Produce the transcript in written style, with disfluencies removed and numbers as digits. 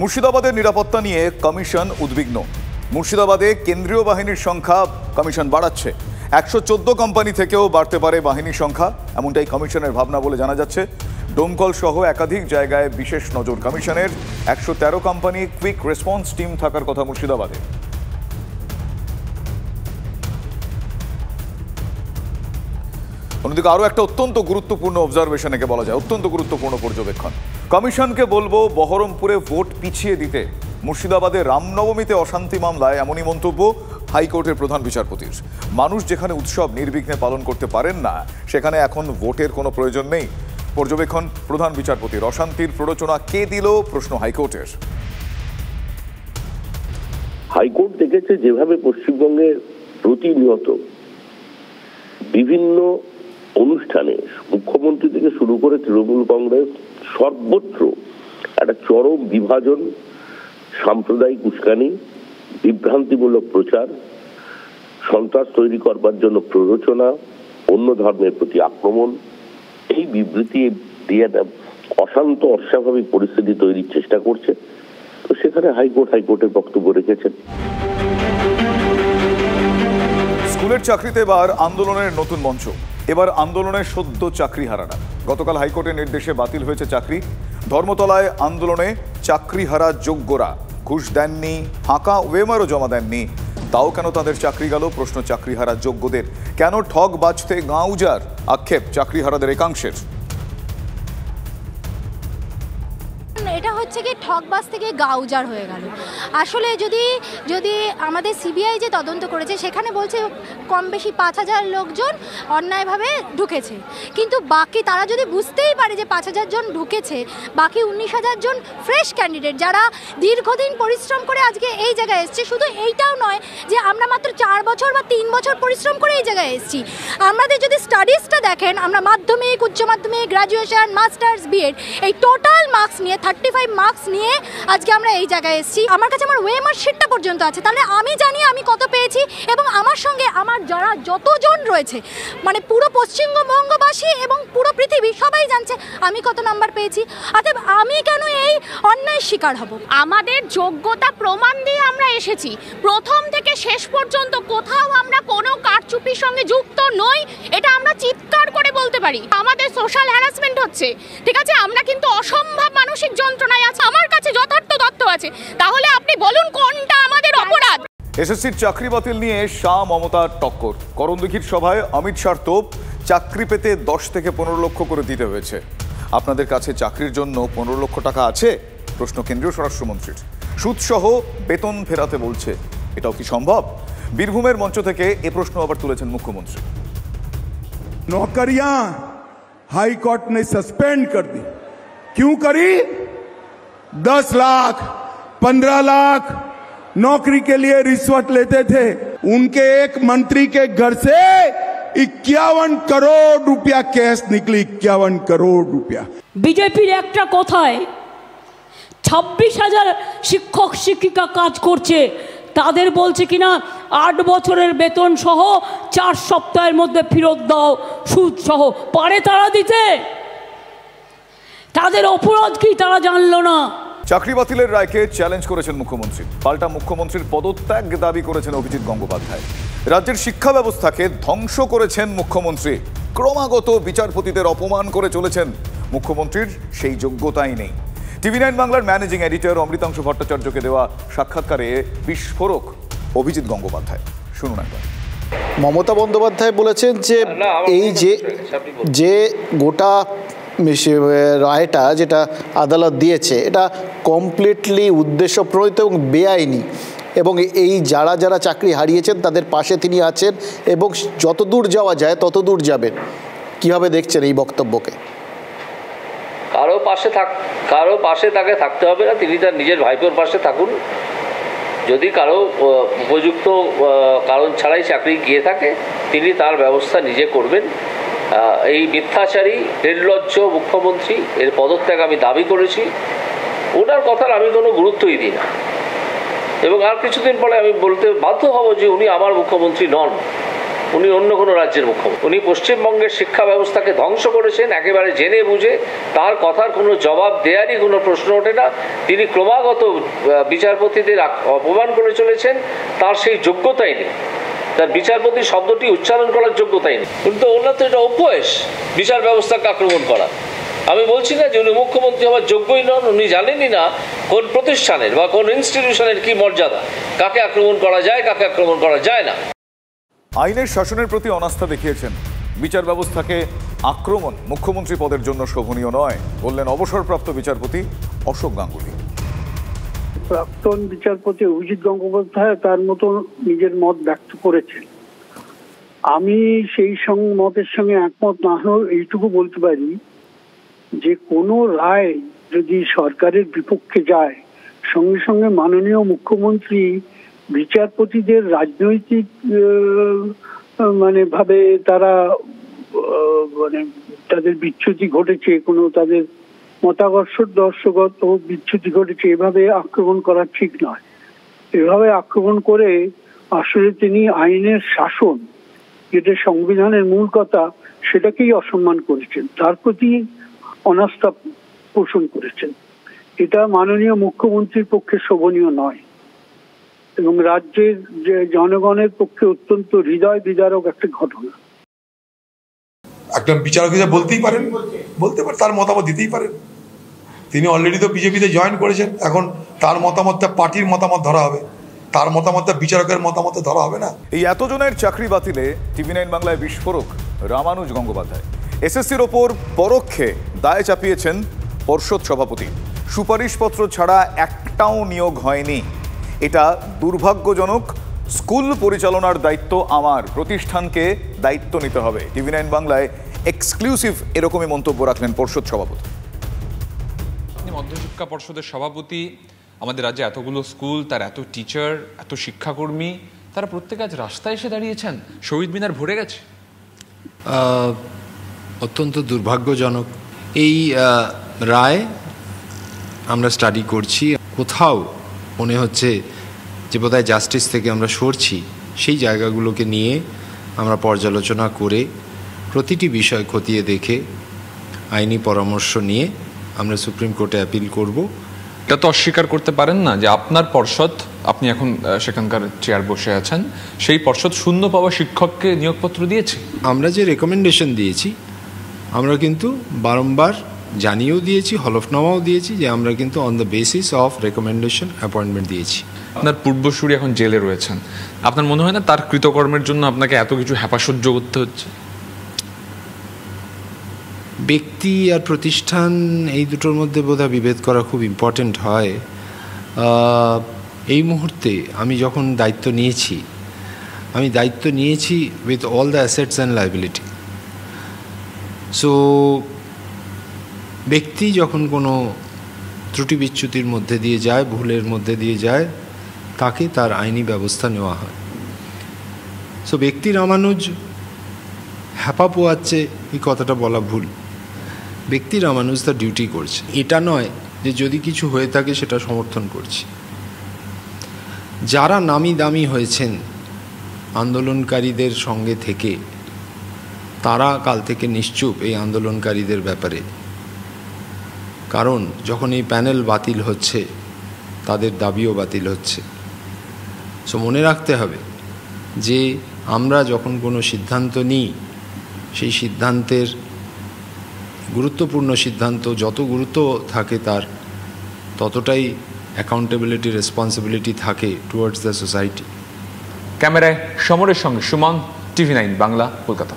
মুর্শিদাবাদের নিরাপত্তা নিয়ে কমিশন উদ্বিগ্ন। মুর্শিদাবাদে কেন্দ্রীয় বাহিনীর সংখ্যা কমিশন বাড়াচ্ছে। 114 কোম্পানি থেকেও বাড়তে পারে বাহিনীর সংখ্যা, এমনটাই কমিশনের ভাবনা বলে জানা যাচ্ছে। ডোমকল সহ একাধিক জায়গায় বিশেষ নজর কমিশনের। 113 কোম্পানি কুইক রেসপন্স টিম থাকার কথা মুর্শিদাবাদে। অন্যদিকে আরও একটা অত্যন্ত গুরুত্বপূর্ণ অবজারভেশন একে বলা যায়, অত্যন্ত গুরুত্বপূর্ণ পর্যবেক্ষণ। কমিশনকে বলবো বহরমপুরে ভোট পিছিয়ে দিতে। মুর্শিদাবাদে রামনবমীতে অশান্তি মামলায় এমনই মন্তব্য হাইকোর্টের প্রধান বিচারপতির। মানুষ যেখানে উৎসব নির্বিঘ্নে পালন করতে পারেন না, সেখানে এখন ভোটের কোনো প্রয়োজন নেই। পর্যবেক্ষণ প্রধান বিচারপতির। অশান্তির প্ররোচনা কে দিল, প্রশ্ন হাইকোর্টের। হাইকোর্ট দেখেছে যেভাবে পশ্চিমবঙ্গে প্রতিনিয়ত বিভিন্ন অনুষ্ঠানে মুখ্যমন্ত্রী থেকে শুরু করে তৃণমূল কংগ্রেস সর্বত্র একটা চরম বিভাজন, সাম্প্রদায়িক উস্কানি, বিভ্রান্তিমূলক প্রচার, সন্ত্রাস তৈরি করবার জন্য প্ররোচনা, অন্য ধর্মের প্রতি আক্রমণ, এই বিবৃতি দিয়ে অশান্ত অস্বাভাবিক পরিস্থিতি তৈরির চেষ্টা করছে। তো সেখানে হাইকোর্টের বক্তব্য রেখেছেন। স্কুলের চাকরিতে এবার আন্দোলনের নতুন মঞ্চ। এবার আন্দোলনের সদ্য চাকরিহারারা। গতকাল হাইকোর্টের নির্দেশে বাতিল হয়েছে চাকরি। ধর্মতলায় আন্দোলনে চাকরিহারা যোগ্যরা ঘুষ দেননি, ফাঁকা ওয়েমারও জমা দেননি। তাও কেন তাদের চাকরি গেল, প্রশ্ন চাকরিহারা যোগ্যদের। কেন ঠগ বাজতে গাঁ উজাড়, আক্ষেপ চাকরিহারাদের একাংশের। এটা হচ্ছে কি ঠকবাজ থেকে গা উজাড় হয়ে গেল। আসলে যদি আমাদের সিবিআই যে তদন্ত করেছে সেখানে বলছে কম বেশি 5,000 লোকজন অন্যায়ভাবে ঢুকেছে, কিন্তু বাকি তারা যদি বুঝতেই পারে যে 5,000 জন ঢুকেছে, বাকি 19,000 জন ফ্রেশ ক্যান্ডিডেট যারা দীর্ঘদিন পরিশ্রম করে আজকে এই জায়গায় এসছে। শুধু এইটাও নয় যে আমরা মাত্র 4 বছর বা 3 বছর পরিশ্রম করে এই জায়গায় এসেছি। আমাদের যদি স্টাডিজটা দেখেন, আমরা মাধ্যমিক, উচ্চ মাধ্যমিক, গ্র্যাজুয়েশন, মাস্টার্স, বিএড, এই টোটাল মার্কস নিয়ে 35 মার্কস নিয়ে আজকে আমরা এই জায়গায় এসেছি। আমার কাছে আমার ওয়ে মার্কশিটটা পর্যন্ত আছে, তাহলে আমি জানি আমি কত পেয়েছি, এবং আমার সঙ্গে আমার যারা যতজন রয়েছে, মানে পুরো পশ্চিমবঙ্গবাসী এবং পুরো পৃথিবী সবাই জানছে আমি কত নাম্বার পেয়েছি। অতএব আমি কেন এই অন্যায় শিকার হব? আমাদের যোগ্যতা প্রমাণ দিয়ে আমরা এসেছি। প্রথম থেকে শেষ পর্যন্ত কোথাও আমরা কোনো কারচুপির সঙ্গে যুক্ত নই, এটা আমরা চিৎকার করে বলতে পারি। আমাদের সোশ্যাল হ্যারাসমেন্ট হচ্ছে, ঠিক আছে, আমরা কিন্তু অসম্ভব মানসিক যন্ত্রণায় আছে। আমার কাছে যথার্থ তথ্য আছে, তাহলে আপনি বলুন কোনটা আমাদের অপরাধ। এসএসসির চাকরি বাতিল নিয়ে শাহ মমতার টক্কর। করণদিঘির সভায় অমিত শাহর তোপ, চাকরি পেতে 10 থেকে 15 লক্ষ করে দিতে হয়েছে। আপনাদের কাছে চাকরির জন্য 15 লক্ষ টাকা আছে, প্রশ্ন কেন্দ্রীয় স্বরাষ্ট্রমন্ত্রীর। সুদসহ বেতন ফেরাতে বলছে, এটাও কি সম্ভব? বীরভূমের মঞ্চ থেকে এ প্রশ্ন আবার তুলেছেন মুখ্যমন্ত্রী। नौकरियां हाई कोर्ट ने सस्पेंड कर दी। क्यों करी? 10 लाख 15 लाख नौकरी के लिए रिश्वत लेते थे। उनके एक मंत्री के घर से 51 करोड़ रुपया कैश निकली। 51 करोड़ रुपया। বিজেপির একটা কথায় 26,000 শিক্ষক শিক্ষিকা কাজ করছে, তাদের বলছে কিনা 8 বছরের বেতন সহ 4 সপ্তাহের মধ্যে ফেরত দাও, সুদ সহ। পারে তারা দিতে? তাদের অপরাধ কি তারা জানলো না? চাকরি বাতিলের রায়কে চ্যালেঞ্জ করেছেন মুখ্যমন্ত্রী। পাল্টা মুখ্যমন্ত্রীর পদত্যাগ দাবি করেছেন অভিজিৎ গঙ্গোপাধ্যায়। রাজ্যের শিক্ষা ব্যবস্থাকে ধ্বংস করেছেন মুখ্যমন্ত্রী। ক্রমাগত বিচারপতিদের অপমান করে চলেছেন। মুখ্যমন্ত্রীর সেই যোগ্যতাই নেই। টিভি9 বাংলার ম্যানেজিং এডিটর অমৃতাংশু ভট্টাচার্যকে দেওয়া সাক্ষাৎকারে বিস্ফোরক অভিজিৎ গঙ্গোপাধ্যায়। শুনুন একবার। মমতা বন্দ্যোপাধ্যায় বলেছেন যে এই যে গোটা রায়টা যেটা আদালত দিয়েছে, এটা কমপ্লিটলি উদ্দেশ্যপ্রণোদিত এবং বেআইনি, এবং এই যারা চাকরি হারিয়েছেন তাদের পাশে তিনি আছেন এবং যত দূর যাওয়া যায় তত দূর যাবেন। কিভাবে দেখছেন এই বক্তব্যকে? কারো পাশে তাকে থাকতে হবে না, তিনি তার নিজের ভাইপোর পাশে থাকুন। যদি কারো উপযুক্ত কারণ ছাড়াই চাকরি গিয়ে থাকে, তিনি তার ব্যবস্থা নিজে করবেন। এই মিথ্যাচারী নির্লজ্জ মুখ্যমন্ত্রী, এর পদত্যাগ আমি দাবি করেছি। ওনার কথার আমি কোনো গুরুত্বই দিই না, এবং আর কিছুদিন পরে আমি বলতে বাধ্য হব যে উনি আমার মুখ্যমন্ত্রী নন। উনি অন্য কোনো রাজ্যের মুখ্যমন্ত্রী। উনি পশ্চিমবঙ্গের শিক্ষা ব্যবস্থাকে ধ্বংস করেছেন একেবারে জেনে বুঝে। তার কথার কোনো জবাব দেওয়ারই কোনো প্রশ্ন ওঠে না। তিনি ক্রমাগত বিচারপতিদের অপমান করে চলেছেন, তার সেই যোগ্যতাই নেই, তার বিচারপতি শব্দটি উচ্চারণ করার যোগ্যতাই নেই। কিন্তু ওনার তো এটা অভ্যাস বিচার ব্যবস্থাকে আক্রমণ করা। আমি বলছি না যে উনি মুখ্যমন্ত্রী হওয়ার যোগ্যই নন, উনি জানেনই না কোন প্রতিষ্ঠানের বা কোন ইনস্টিটিউশনের কি মর্যাদা, কাকে আক্রমণ করা যায়, কাকে আক্রমণ করা যায় না। আইনের শাসনের প্রতি অনাস্থা দেখিয়েছেন, বিচার ব্যবস্থাকে আক্রমণ মুখ্যমন্ত্রী পদের জন্য শোভনীয় নয় বললেন অবসরপ্রাপ্ত বিচারপতি অশোক গাঙ্গুলি। প্রাক্তন বিচারপতি অভিজিৎ গঙ্গোপাধ্যায় তার মতো নিজের মত ব্যক্ত করেছেন। আমি সেই মতের সঙ্গে একমত না হলেও এইটুকু বলতে পারি যে কোনো রায় যদি সরকারের বিপক্ষে যায়, সঙ্গে সঙ্গে মাননীয় মুখ্যমন্ত্রী বিচারপতিদের রাজনৈতিক ভাবে তারা তাদের বিচ্যুতি ঘটেছে, কোনো তাদের মতাদর্শগত বিচ্যুতি ঘটেছে, এভাবে আক্রমণ করা ঠিক নয়। এভাবে আক্রমণ করে আসলে তিনি আইনের শাসন, যেটা সংবিধানের মূল কথা, সেটাকেই অসম্মান করেছেন, তার প্রতি অনাস্থা পোষণ করেছেন। এটা মাননীয় মুখ্যমন্ত্রীর পক্ষে শোভনীয় নয় এবং রাজ্যের জনগণের পক্ষে অত্যন্ত হৃদয় বিদারক একটা ঘটনা। একজন বিচারক হিসেবে বলতেই পারেন, তার মতামত দিতেই পারেন। তিনি অলরেডি তো বিজেপিতে জয়েন করেছেন, এখন তার মতামতটা পার্টির মতামত ধরা হবে, তার মতামতটা বিচারকের মতামতে ধরা হবে না। এই এতজনের চাকরি বাতিলে TV9 বাংলায় বিস্ফোরক রামানুজ গঙ্গোপাধ্যায়। এসএসসির ওপর পরোক্ষে দায় চাপিয়েছেন পর্ষদ সভাপতি। সুপারিশপত্র ছাড়া একটাও নিয়োগ হয়নি, এটা দুর্ভাগ্যজনক। স্কুল পরিচালনার দায়িত্ব আমার, প্রতিষ্ঠানকে দায়িত্ব নিতে হবে। TV9 বাংলায় এক্সক্লুসিভ এরকমই মন্তব্য রাখলেন পর্ষদ সভাপতি। মধ্যশিক্ষা পর্ষদের সভাপতি, আমাদের রাজ্যে এতগুলো স্কুল, তার এত টিচার, এত শিক্ষাকর্মী, তারা প্রত্যেকে আজ রাস্তায় এসে দাঁড়িয়েছেন, শহীদ মিনার ভরে গেছে। অত্যন্ত দুর্ভাগ্যজনক এই রায়। আমরা স্টাডি করছি, কোথাও মনে হচ্ছে যে বোধহয় জাস্টিস থেকে আমরা সরছি। সেই জায়গাগুলোকে নিয়ে আমরা পর্যালোচনা করে প্রতিটি বিষয় খতিয়ে দেখে আইনি পরামর্শ নিয়ে আমরা সুপ্রিম কোর্টে অ্যাপিল করব। এটা তো অস্বীকার করতে পারেন না যে আপনার পর্ষদ, আপনি এখন সেখানকার চেয়ার বসে আছেন, সেই পর্ষদ শূন্য পাওয়া শিক্ষককে নিয়োগপত্র দিয়েছে। আমরা যে রেকমেন্ডেশন দিয়েছি, আমরা কিন্তু বারংবার জানিয়েও দিয়েছি, হলফনামাও দিয়েছি যে আমরা কিন্তু on the basis of recommendation appointment দিয়েছি। আপনার পূর্বসূরি এখন জেলে রয়েছেন, আপনার মনে হয় না তার কৃতকর্মের জন্য আপনাকে এত কিছু হেপা সহ্য করতে হচ্ছে? ব্যক্তি আর প্রতিষ্ঠান, এই দুটোর মধ্যে বোধহয় বিভেদ করা খুব ইম্পর্টেন্ট হয়। এই মুহূর্তে আমি যখন দায়িত্ব নিয়েছি with all the assets and liability. So ব্যক্তি যখন কোনো ত্রুটি বিচ্যুতির মধ্যে দিয়ে যায়, ভুলের মধ্যে দিয়ে যায়, তাকে তার আইনি ব্যবস্থা নেওয়া হয়। সো ব্যক্তি রামানুজ হ্যাপা পোয়াচ্ছে, এই কথাটা বলা ভুল। ব্যক্তি রামানুজ তার ডিউটি করছে, এটা নয় যে যদি কিছু হয়ে থাকে সেটা সমর্থন করছি। যারা নামি দামি হয়েছেন আন্দোলনকারীদের সঙ্গে থেকে, তারা কাল থেকে নিশ্চুপ এই আন্দোলনকারীদের ব্যাপারে। কারণ যখন এই প্যানেল বাতিল হচ্ছে, তাদের দাবিও বাতিল হচ্ছে। সো মনে রাখতে হবে যে আমরা যখন কোনো সিদ্ধান্ত নিই, সেই সিদ্ধান্তের গুরুত্বপূর্ণ সিদ্ধান্ত যত গুরুত্ব থাকে তার ততটাই অ্যাকাউন্টেবিলিটি, রেসপন্সিবিলিটি থাকে টুয়ার্ডস দ্য সোসাইটি। ক্যামেরায় সমরের সঙ্গে সুমন, TV9 বাংলা, কলকাতা।